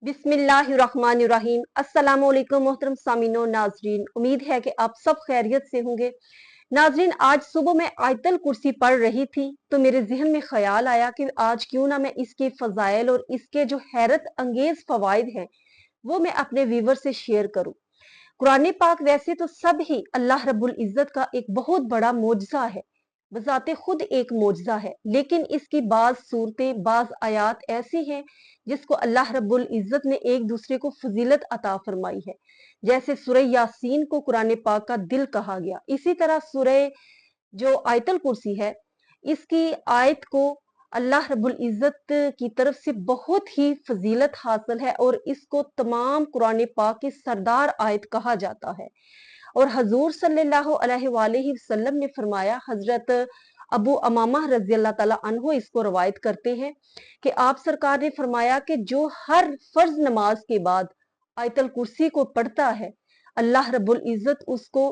बिस्मिल्लाहिर्रहमानिर्रहीम। अस्सलामुअलैकुम मोहतरम सामीनो नाजरीन, उम्मीद है कि आप सब खैरियत से होंगे। नाजरीन, आज सुबह मैं आयतल कुर्सी पढ़ रही थी तो मेरे जहन में ख्याल आया कि आज क्यों ना मैं इसके फजाइल और इसके जो हैरत अंगेज फवाइद हैं वो मैं अपने व्यूवर से शेयर करूं। कुरान पाक वैसे तो सब ही अल्लाह रब्बुल इज्जत का एक बहुत बड़ा मोजज़ा है, बजाते खुद एक मोजज़ा है, लेकिन इसकी बाज सूरतें बाज आयात ऐसी हैं जिसको अल्लाह रब्बुल इज्जत ने एक दूसरे को फजीलत अता फरमाई है। जैसे सूरह यासीन को कुरान पाक का दिल कहा गया, इसी तरह सूरह जो आयतल कुर्सी है इसकी आयत को अल्लाह रब्बुल इज्जत की तरफ से बहुत ही फजीलत हासिल है और इसको तमाम कुरान पाक की सरदार आयत कहा जाता है। और हजूर सल्लल्लाहु अलैहि वसल्लम ने फरमाया, हजरत अबू अमामा रजी अल्लाह ताला अन्हो इसको रवायत करते हैं कि आप सरकार ने फरमाया कि जो हर फर्ज नमाज के बाद आयतल कुर्सी को पढ़ता है, अल्लाह रब्बुल इज्जत उसको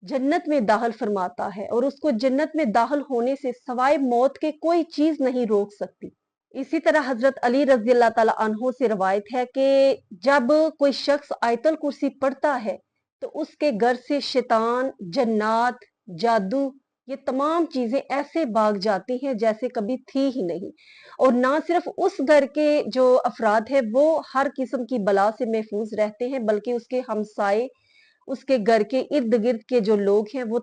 जन्नत में दाखिल फरमाता है और उसको जन्नत में दाखिल होने से सवाए मौत के कोई चीज नहीं रोक सकती। इसी तरह हजरत अली रजी अल्लाह ताला अन्हो से रवायत है कि जब कोई शख्स आयतल कुर्सी पढ़ता है तो उसके घर से शैतान, जन्नात, जादू, ये तमाम चीजें ऐसे भाग जाती हैं जैसे कभी थी ही नहीं। और ना सिर्फ उस घर के जो अफराद है वो हर किस्म की बला से महफूज रहते हैं, बल्कि उसके हमसाए, उसके घर के इर्द गिर्द के जो लोग हैं वो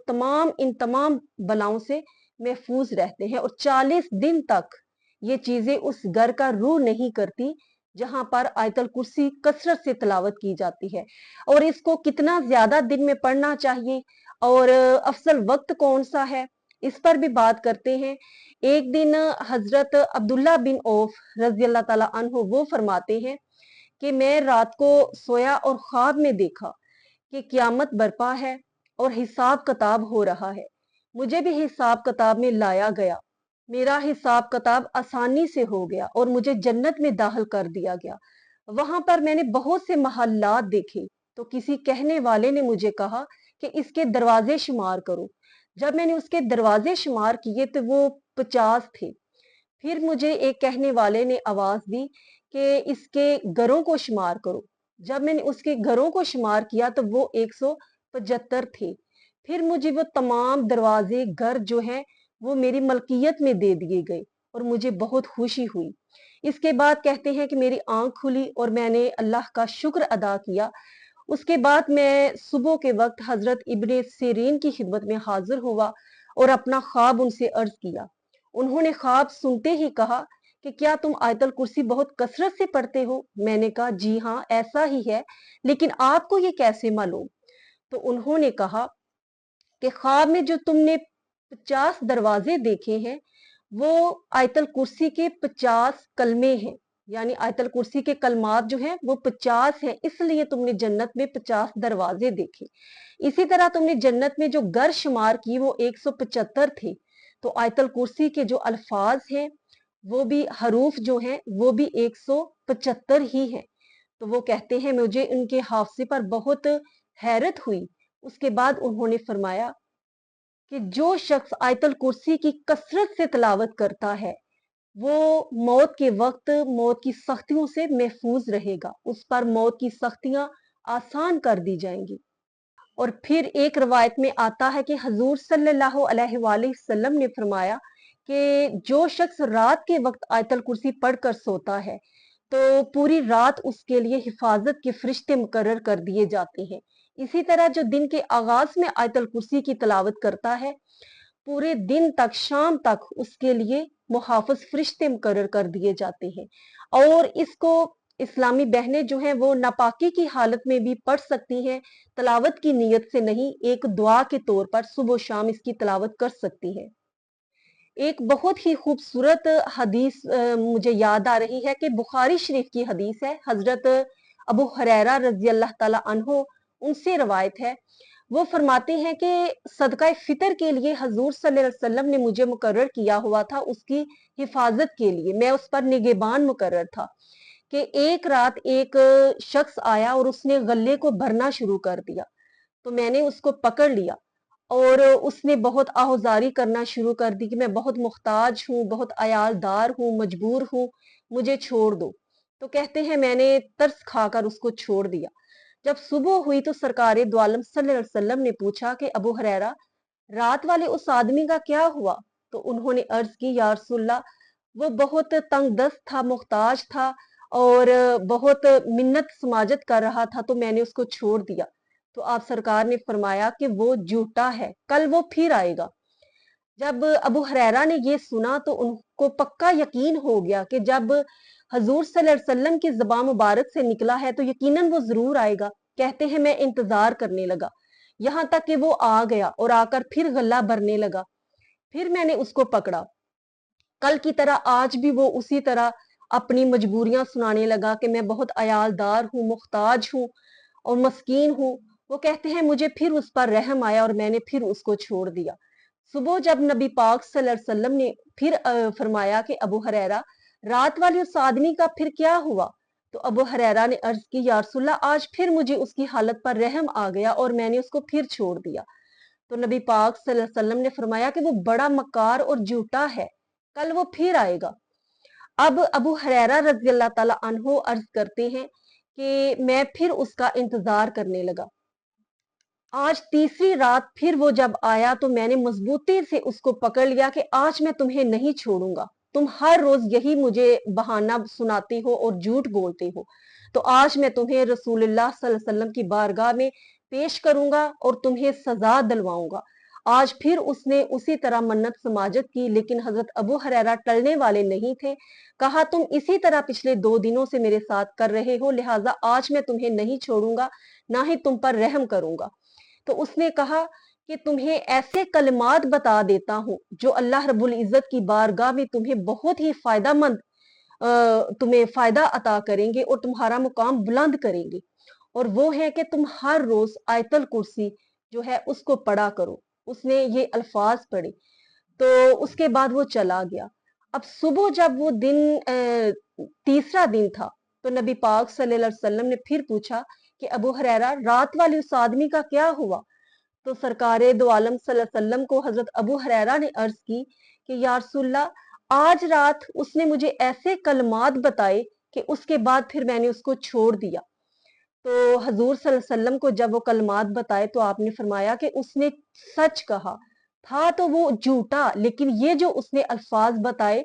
इन तमाम बलाओं से महफूज रहते हैं। और 40 दिन तक ये चीजें उस घर का रूह नहीं करती जहां पर आयतल कुर्सी कसरत से तिलावत की जाती है। और इसको कितना ज्यादा दिन में पढ़ना चाहिए और अफसल वक्त कौन सा है, इस पर भी बात करते हैं। एक दिन हजरत अब्दुल्ला बिन औफ रजी अल्लाह ताला अन्हु वो फरमाते हैं कि मैं रात को सोया और ख्वाब में देखा कि क्यामत बरपा है और हिसाब किताब हो रहा है। मुझे भी हिसाब किताब में लाया गया, मेरा हिसाब किताब आसानी से हो गया और मुझे जन्नत में दाखिल कर दिया गया। वहां पर मैंने बहुत से महल्लात देखे तो किसी कहने वाले ने मुझे कहा कि इसके दरवाजे शुमार करो। जब मैंने उसके दरवाजे शुमार किए तो वो 50 थे। फिर मुझे एक कहने वाले ने आवाज दी कि इसके घरों को शुमार करो। जब मैंने उसके घरों को शुमार किया तो वो 175 थे। फिर मुझे वो तमाम दरवाजे घर जो हैं वो मेरी मलकियत में दे दिए गए और मुझे बहुत खुशी हुई। इसके बाद कहते हैं कि मेरी आंख खुली और मैंने अल्लाह का शुक्र अदा किया। उसके बाद मैं सुबह के वक्त हजरत इब्ने सिरीन की खिदमत में हाजिर हुआ और अपना ख्वाब उनसे अर्ज किया। उन्होंने ख्वाब सुनते ही कहा कि क्या तुम आयतल कुर्सी बहुत कसरत से पढ़ते हो? मैंने कहा जी हाँ, ऐसा ही है, लेकिन आपको ये कैसे मालूम? तो उन्होंने कहा कि ख्वाब में जो तुमने 50 दरवाजे देखे हैं वो आयतल कुर्सी के 50 कलमे हैं, यानी आयतल कुर्सी के कलमात जो हैं वो 50 हैं, इसलिए तुमने जन्नत में 50 दरवाजे देखे। इसी तरह तुमने जन्नत में जो घर शुमार की वो 175 थे। तो आयतल कुर्सी के जो अल्फाज हैं वो भी हरूफ जो हैं वो भी 175 ही हैं। तो वो कहते हैं मुझे उनके हाफजे पर बहुत हैरत हुई। उसके बाद उन्होंने फरमाया कि जो शख्स आयतल कुर्सी की कसरत से तिलावत करता है वो मौत के वक्त मौत की सख्तियों से महफूज रहेगा, उस पर मौत की सख्तियां आसान कर दी जाएंगी। और फिर एक रवायत में आता है कि हजूर सल्लल्लाहु अलैहि वसल्लम ने फरमाया कि जो शख्स रात के वक्त आयतल कुर्सी पढ़कर सोता है तो पूरी रात उसके लिए हिफाजत के फरिश्ते मुकर्रर कर दिए जाते हैं। इसी तरह जो दिन के आगाज में आयतल कुर्सी की तिलावत करता है पूरे दिन तक शाम तक उसके लिए मुहाफिज फरिश्ते मुकर्रर कर दिए जाते हैं। और इसको इस्लामी बहनें जो हैं वो नापाकी की हालत में भी पढ़ सकती हैं, तलावत की नीयत से नहीं, एक दुआ के तौर पर सुबह शाम इसकी तलावत कर सकती हैं। एक बहुत ही खूबसूरत हदीस मुझे याद आ रही है कि बुखारी शरीफ की हदीस है। हजरत अबू हुरैरा रजी अल्लाह ताला अन्हो उनसे रवायत है, वो फरमाते हैं कि सदका फितर के लिए हजूर सल्लल्लाहु अलैहि वसल्लम ने मुझे मुकर्रर किया हुआ था, उसकी हिफाजत के लिए मैं उस पर निगहबान मुकर्रर था। कि एक रात एक शख्स आया और उसने गल्ले को भरना शुरू कर दिया, तो मैंने उसको पकड़ लिया और उसने बहुत आहुजारी करना शुरू कर दी कि मैं बहुत मुख्ताज हूँ, बहुत अयालदार हूँ, मजबूर हूँ, मुझे छोड़ दो। तो कहते हैं मैंने तरस खाकर उसको छोड़ दिया। जब सुबह हुई तो सरकारे दो आलम सल्लल्लाहु अलैहि वसल्लम ने पूछा कि अबू हुरैरा, रात वाले उस आदमी का क्या हुआ? तो उन्होंने अर्ज की, या रसूलल्लाह, वो बहुत तंगदस्त था, मुहताज था और बहुत मिन्नत समाजत कर रहा था, तो मैंने उसको छोड़ दिया। तो आप सरकार ने फरमाया कि वो झूठा है, कल वो फिर आएगा। जब अबू हुरैरा ने ये सुना तो उनको पक्का यकीन हो गया कि जब हजूर सल्लल्लाहु अलैहि वसल्लम की ज़बान मुबारक से निकला है तो यकीनन वो जरूर आएगा। कहते हैं मैं इंतजार करने लगा, यहाँ तक कि वो आ गया और आकर फिर गला भरने लगा। फिर मैंने उसको पकड़ा। कल की तरह आज भी वो उसी तरह अपनी मजबूरियां सुनाने लगा कि मैं बहुत अयालदार हूँ, मुख्ताज हूँ और मस्कीन हूँ। वो कहते हैं मुझे फिर उस पर रहम आया और मैंने फिर उसको छोड़ दिया। सुबह जब नबी पाक सल्लल्लाहु अलैहि वसल्लम ने फिर फरमाया कि अबू हुरैरा, रात वाले उस आदमी का फिर क्या हुआ? तो अबू हुरैरा ने अर्ज की, या रसूलल्लाह, आज फिर मुझे उसकी हालत पर रहम आ गया और मैंने उसको फिर छोड़ दिया। तो नबी पाक सल्लल्लाहु अलैहि वसल्लम ने फरमाया कि वो बड़ा मक्कार और झूठा है, कल वो फिर आएगा। अब अबू हुरैरा रज़ी अल्लाह ताला अन्हो अर्ज करते हैं कि मैं फिर उसका इंतजार करने लगा। आज तीसरी रात फिर वो जब आया तो मैंने मजबूती से उसको पकड़ लिया कि आज मैं तुम्हें नहीं छोड़ूंगा। तुम हर रोज यही मुझे बहाना सुनाते हो और झूठ बोलते हो, तो आज मैं तुम्हें रसूलुल्लाह सल्लल्लाहु अलैहि वसल्लम की बारगाह में पेश करूंगा और तुम्हें सजा दिलवाऊंगा। आज फिर उसने उसी तरह मन्नत समाजत की, लेकिन हजरत अबू हुरैरा टलने वाले नहीं थे। कहा, तुम इसी तरह पिछले 2 दिनों से मेरे साथ कर रहे हो, लिहाजा आज मैं तुम्हें नहीं छोड़ूंगा, ना ही तुम पर रहम करूंगा। तो उसने कहा कि तुम्हें ऐसे कलिमात बता देता हूं जो अल्लाह रब्बुल इज्जत की बारगाह में तुम्हें बहुत ही फायदामंद, तुम्हें फायदा अता करेंगे और तुम्हारा मुकाम बुलंद करेंगे। और वो है कि तुम हर रोज आयतल कुर्सी जो है उसको पढ़ा करो। उसने ये अल्फाज पढ़े तो उसके बाद वो चला गया। अब सुबह जब वो दिन तीसरा दिन था तो नबी पाक सल्लल्लाहु अलैहि वसल्लम ने फिर पूछा कि अबू हुरैरा, रात वाले उस आदमी का क्या हुआ? तो सरकारे दो आलम सल्लल्लाहु अलैहि वसल्लम को हजरत अबू हुरैरा ने अर्ज की कि या रसूलल्लाह, आज रात उसने मुझे ऐसे कलमात बताए कि उसके बाद फिर मैंने उसको छोड़ दिया। तो हजूर सल्लल्लाहु अलैहि वसल्लम को जब वो कलमात बताए तो आपने फरमाया कि उसने सच कहा था, तो वो झूठा, लेकिन ये जो उसने अल्फाज बताए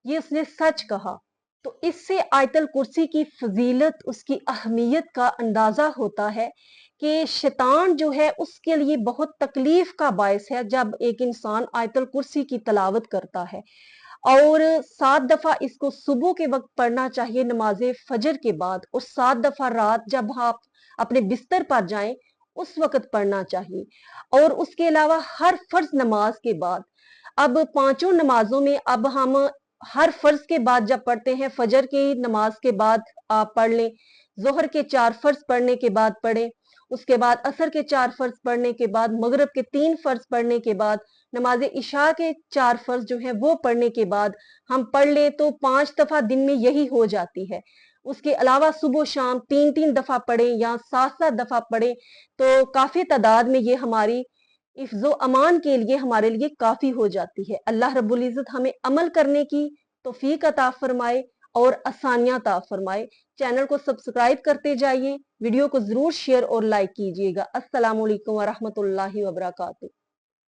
ये उसने सच कहा। तो इससे आयतल कुर्सी की फजीलत, उसकी अहमियत का अंदाजा होता है कि शैतान जो है उसके लिए बहुत तकलीफ का बायस है जब एक इंसान आयतल कुर्सी की तलावत करता है। और 7 दफा इसको सुबह के वक्त पढ़ना चाहिए नमाज़े फजर के बाद, और 7 दफा रात जब आप अपने बिस्तर पर जाएं उस वक्त पढ़ना चाहिए। और उसके अलावा हर फर्ज नमाज के बाद, अब पांचों नमाजों में अब हम हर फर्ज के बाद जब पढ़ते हैं, फजर की नमाज के बाद आप पढ़ लें, जोहर के 4 फर्ज पढ़ने के बाद पढ़ें, उसके बाद असर के 4 फर्ज पढ़ने के बाद, मगरिब के 3 फर्ज पढ़ने के बाद, नमाज इशा के 4 फर्ज जो है वो पढ़ने के बाद हम पढ़ लें तो 5 दफा दिन में यही हो जाती है। उसके अलावा सुबह शाम 3-3 दफा पढ़ें या 7-7 दफा पढ़ें तो काफी तादाद में ये हमारी हिफ्ज़ो अमान के लिए हमारे लिए काफी हो जाती है। अल्लाह रब्बुल इज़्ज़त हमें अमल करने की तौफीक अता फरमाए और आसानियां अता फरमाए। चैनल को सब्सक्राइब करते जाइए, वीडियो को जरूर शेयर और लाइक कीजिएगा। अस्सलामु अलैकुम व रहमतुल्लाहि व बरकातुहू।